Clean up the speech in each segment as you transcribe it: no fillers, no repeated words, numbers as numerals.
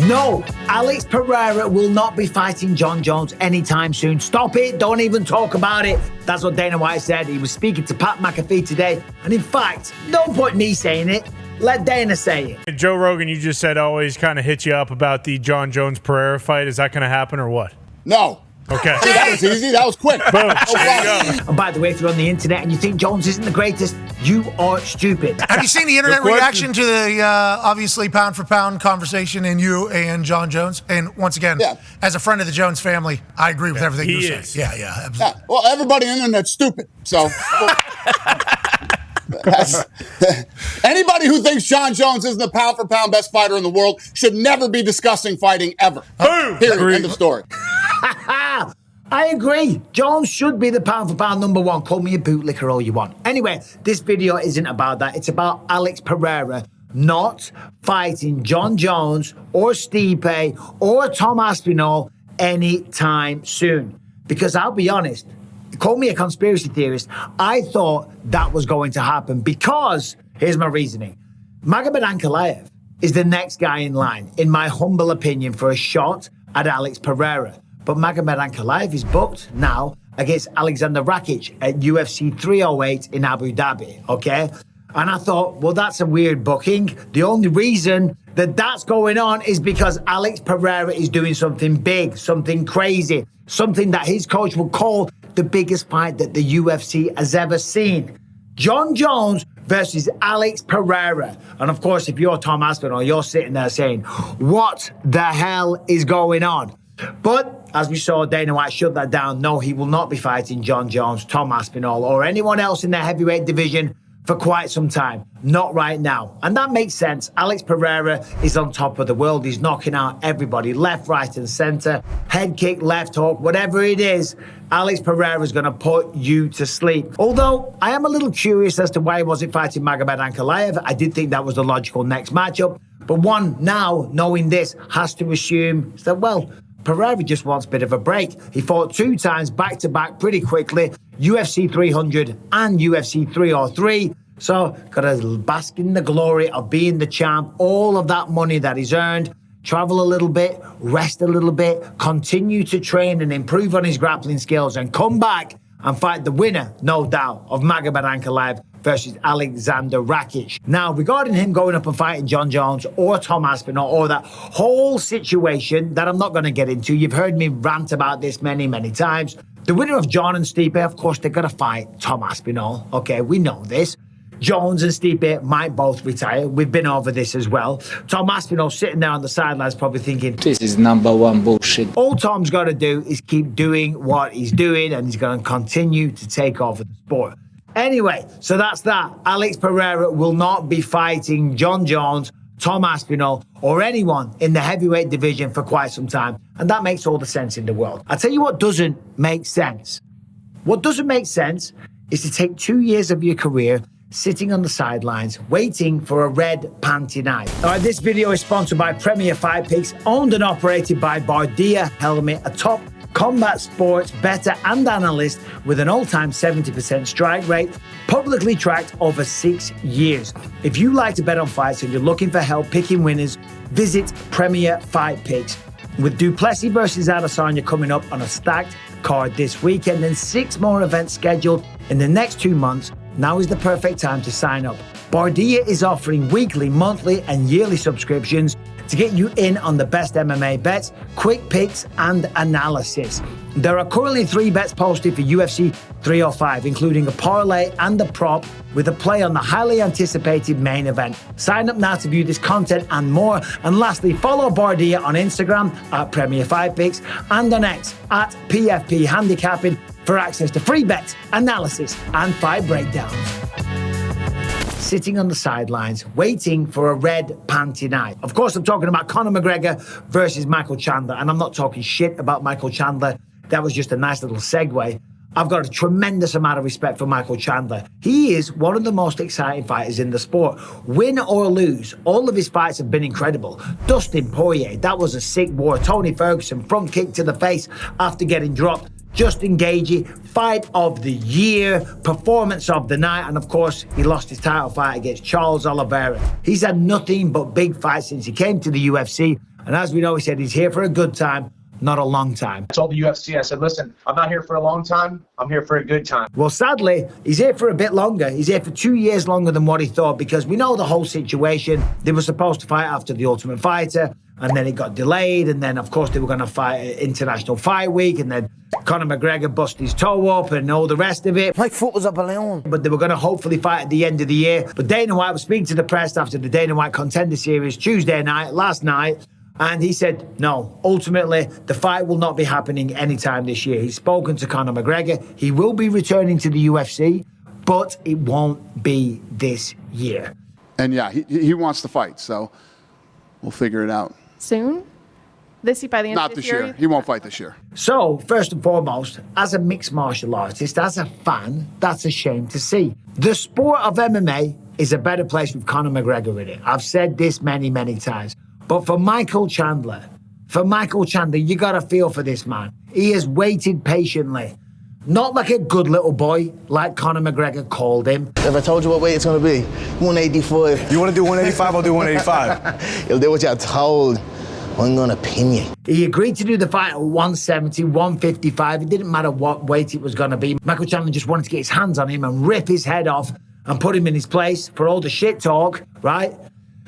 No, Alex Pereira will not be fighting Jon Jones anytime soon. Stop it. Don't even talk about it. That's what Dana White said. He was speaking to Pat McAfee today. And in fact, don't put me saying it. Let Dana say it. Joe Rogan, you just said always kind of hit you up about the Jon Jones Pereira fight. Is that going to happen or what? No. Okay. See, that was easy. That was quick. Boom. And by the way, if you're on the internet and you think Jones isn't the greatest, you are stupid. Have you seen the internet reaction to the obviously pound for pound conversation in you and Jon Jones? And once again, as a friend of the Jones family, I agree with everything you say. Yeah, absolutely. Yeah. Well, everybody on the internet's stupid. So anybody who thinks Jon Jones isn't the pound for pound best fighter in the world should never be discussing fighting ever. Boom. Period. End of story. I agree. Jones should be the pound for pound number one. Call me a bootlicker all you want. Anyway, this video isn't about that. It's about Alex Pereira not fighting Jon Jones or Stipe or Tom Aspinall anytime soon. Because I'll be honest, call me a conspiracy theorist, I thought that was going to happen because, here's my reasoning. Magomed Ankalaev is the next guy in line, in my humble opinion, for a shot at Alex Pereira. But Magomed Ankalaev is booked now against Alexander Rakic at UFC 308 in Abu Dhabi, okay? And I thought, well, that's a weird booking. The only reason that that's going on is because Alex Pereira is doing something big, something crazy, something that his coach would call the biggest fight that the UFC has ever seen. Jon Jones versus Alex Pereira. And of course, if you're Tom Aspinall, you're sitting there saying, what the hell is going on? But as we saw, Dana White shut that down. No, he will not be fighting Jon Jones, Tom Aspinall, or anyone else in the heavyweight division for quite some time. Not right now. And that makes sense. Alex Pereira is on top of the world. He's knocking out everybody left, right, and center. Head kick, left hook, whatever it is, Alex Pereira is going to put you to sleep. Although, I am a little curious as to why he wasn't fighting Magomed Ankalaev. I did think that was the logical next matchup. But one now, knowing this, has to assume that, well, Pereira just wants a bit of a break. He fought 2 times back-to-back pretty quickly, UFC 300 and UFC 303. So, got to bask in the glory of being the champ, all of that money that he's earned, travel a little bit, rest a little bit, continue to train and improve on his grappling skills, and come back and fight the winner, no doubt, of Magomed Ankalaev versus Alexander Rakic. Now, regarding him going up and fighting Jon Jones or Tom Aspinall or that whole situation that I'm not going to get into, you've heard me rant about this many, many times. The winner of Jon and Stipe, of course, they're going to fight Tom Aspinall. Okay, we know this. Jones and Stipe might both retire. We've been over this as well. Tom Aspinall sitting there on the sidelines probably thinking, this is #1 bullshit. All Tom's got to do is keep doing what he's doing, and he's going to continue to take over the sport. Anyway, so that's that. Alex Pereira will not be fighting Jon Jones, Tom Aspinall, or anyone in the heavyweight division for quite some time. And that makes all the sense in the world. I'll tell you what doesn't make sense. What doesn't make sense is to take 2 years of your career sitting on the sidelines, waiting for a red panty night. All right, this video is sponsored by Premier Fight Picks, owned and operated by Bardia Helmet, a top combat sports bettor and analyst with an all-time 70% strike rate, publicly tracked over 6 years. If you like to bet on fights and you're looking for help picking winners, visit Premier Fight Picks. With Duplessis versus Adesanya coming up on a stacked card this weekend and 6 more events scheduled in the next 2 months, now is the perfect time to sign up. Bardia is offering weekly, monthly, and yearly subscriptions to get you in on the best MMA bets, quick picks, and analysis. There are currently 3 bets posted for UFC 305, including a parlay and a prop with a play on the highly anticipated main event. Sign up now to view this content and more. And lastly, follow Bardia on Instagram at Premier Fight Picks and on X at PFP Handicapping for access to free bets, analysis, and fight breakdowns. Sitting on the sidelines, waiting for a red panty night. Of course, I'm talking about Conor McGregor versus Michael Chandler, and I'm not talking shit about Michael Chandler. That was just a nice little segue. I've got a tremendous amount of respect for Michael Chandler. He is one of the most exciting fighters in the sport. Win or lose, all of his fights have been incredible. Dustin Poirier, that was a sick war. Tony Ferguson, front kick to the face after getting dropped. Justin Gaethje, fight of the year, performance of the night, and of course, he lost his title fight against Charles Oliveira. He's had nothing but big fights since he came to the UFC, And as we know, he said he's here for a good time, not a long time. I told the UFC, I said, listen, I'm not here for a long time. I'm here for a good time. Well, sadly, he's here for a bit longer. He's here for 2 years longer than what he thought, because we know the whole situation. They were supposed to fight after the Ultimate Fighter, and then it got delayed. And then, of course, they were going to fight at International Fight Week. And then Conor McGregor busted his toe up and all the rest of it. My foot was up a balloon. But they were going to hopefully fight at the end of the year. But Dana White was speaking to the press after the Dana White Contender Series Tuesday night, last night. And he said, no, ultimately, the fight will not be happening anytime this year. He's spoken to Conor McGregor. He will be returning to the UFC, but it won't be this year. And yeah, he wants to fight, so we'll figure it out. Soon? By the end Not of this year. year? He won't fight this year. So, first and foremost, as a mixed martial artist, as a fan, that's a shame to see. The sport of MMA is a better place with Conor McGregor in it. I've said this many, many times. But for Michael Chandler, you got to feel for this man. He has waited patiently. Not like a good little boy, like Conor McGregor called him. If I told you what weight it's going to be, 185. You want to do 185? I'll do 185. You'll do what you're told. I'm going to pin you. He agreed to do the fight at 170, 155. It didn't matter what weight it was going to be. Michael Chandler just wanted to get his hands on him and rip his head off and put him in his place for all the shit talk, right?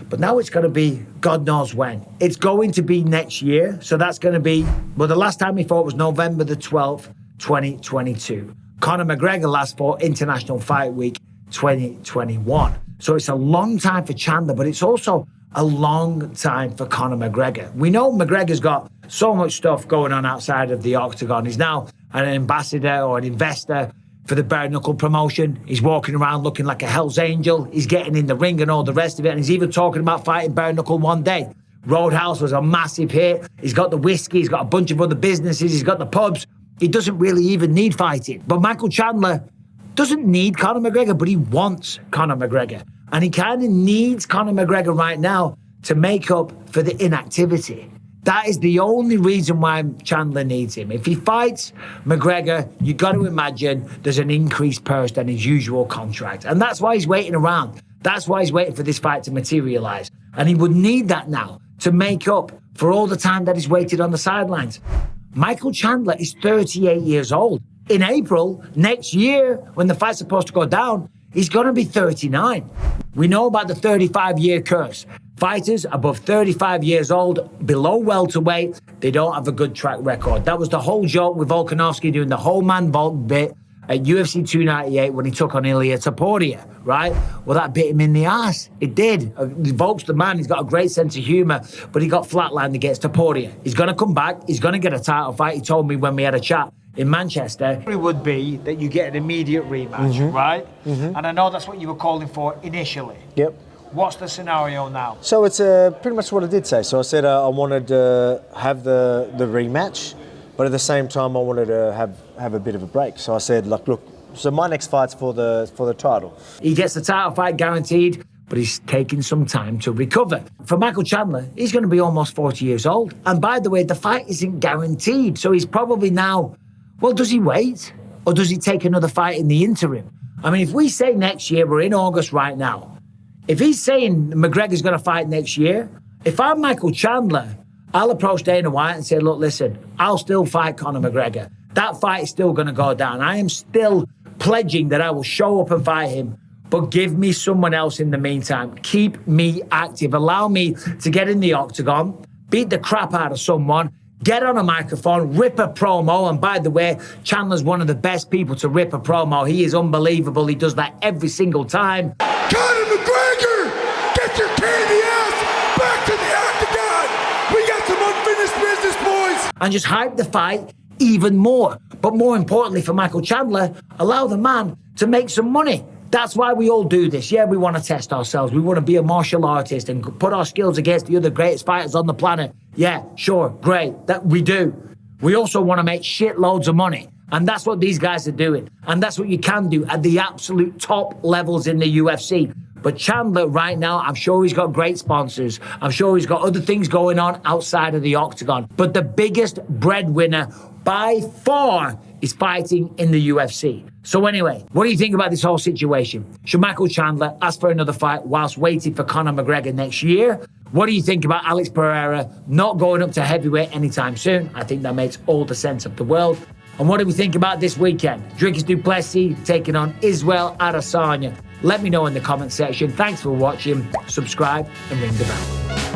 But now it's going to be God knows when. It's going to be next year. So that's going to be, well, the last time he fought was November the 12th, 2022. Conor McGregor last fought International Fight Week 2021. So it's a long time for Chandler, but it's also a long time for Conor McGregor. We know McGregor's got so much stuff going on outside of the octagon. He's now an ambassador or an investor for the bare knuckle promotion. He's walking around looking like a Hell's Angel. He's getting in the ring and all the rest of it. And he's even talking about fighting bare knuckle one day. Roadhouse was a massive hit. He's got the whiskey. He's got a bunch of other businesses. He's got the pubs. He doesn't really even need fighting. But Michael Chandler doesn't need Conor McGregor, but he wants Conor McGregor. And he kind of needs Conor McGregor right now to make up for the inactivity. That is the only reason why Chandler needs him. If he fights McGregor, you got to imagine there's an increased purse than his usual contract. And that's why he's waiting around. That's why he's waiting for this fight to materialize. And he would need that now to make up for all the time that he's waited on the sidelines. Michael Chandler is 38 years old. In April next year, when the fight's supposed to go down, he's going to be 39. We know about the 35-year curse. Fighters above 35 years old, below welterweight, they don't have a good track record. That was the whole joke with Volkanovski doing the whole man vault bit at UFC 298 when he took on Ilia Topuria, right? Well, that bit him in the ass. It did. Volk's the man. He's got a great sense of humor, but he got flatlined against Topuria. He's going to come back. He's going to get a title fight. He told me when we had a chat in Manchester. It would be that you get an immediate rematch, right? And I know that's what you were calling for initially. Yep. What's the scenario now? So it's pretty much what I did say. So I said I wanted to have the rematch, but at the same time I wanted to have a bit of a break. So I said, like, look, so my next fight's for the title. He gets the title fight guaranteed, but he's taking some time to recover. For Michael Chandler, he's going to be almost 40 years old. And by the way, the fight isn't guaranteed. So he's probably now, well, does he wait? Or does he take another fight in the interim? I mean, if we say next year, we're in August right now. If he's saying McGregor's going to fight next year, if I'm Michael Chandler, I'll approach Dana White and say, look, listen, I'll still fight Conor McGregor. That fight is still going to go down. I am still pledging that I will show up and fight him, but give me someone else in the meantime. Keep me active. Allow me to get in the octagon, beat the crap out of someone, get on a microphone, rip a promo. And by the way, Chandler's one of the best people to rip a promo. He is unbelievable. He does that every single time. Conor McGregor, get your candy ass back to the octagon. We got some unfinished business, boys. And just hype the fight even more. But more importantly for Michael Chandler, allow the man to make some money. That's why we all do this. Yeah, we want to test ourselves. We want to be a martial artist and put our skills against the other greatest fighters on the planet. Yeah, sure, great, that we do. We also want to make shitloads of money. And that's what these guys are doing. And that's what you can do at the absolute top levels in the UFC. But Chandler right now, I'm sure he's got great sponsors. I'm sure he's got other things going on outside of the octagon. But the biggest breadwinner by far is fighting in the UFC. So anyway, what do you think about this whole situation? Should Michael Chandler ask for another fight whilst waiting for Conor McGregor next year? What do you think about Alex Pereira not going up to heavyweight anytime soon? I think that makes all the sense of the world. And what do we think about this weekend? Dricus du Plessis taking on Israel Adesanya. Let me know in the comment section. Thanks for watching. Subscribe and ring the bell.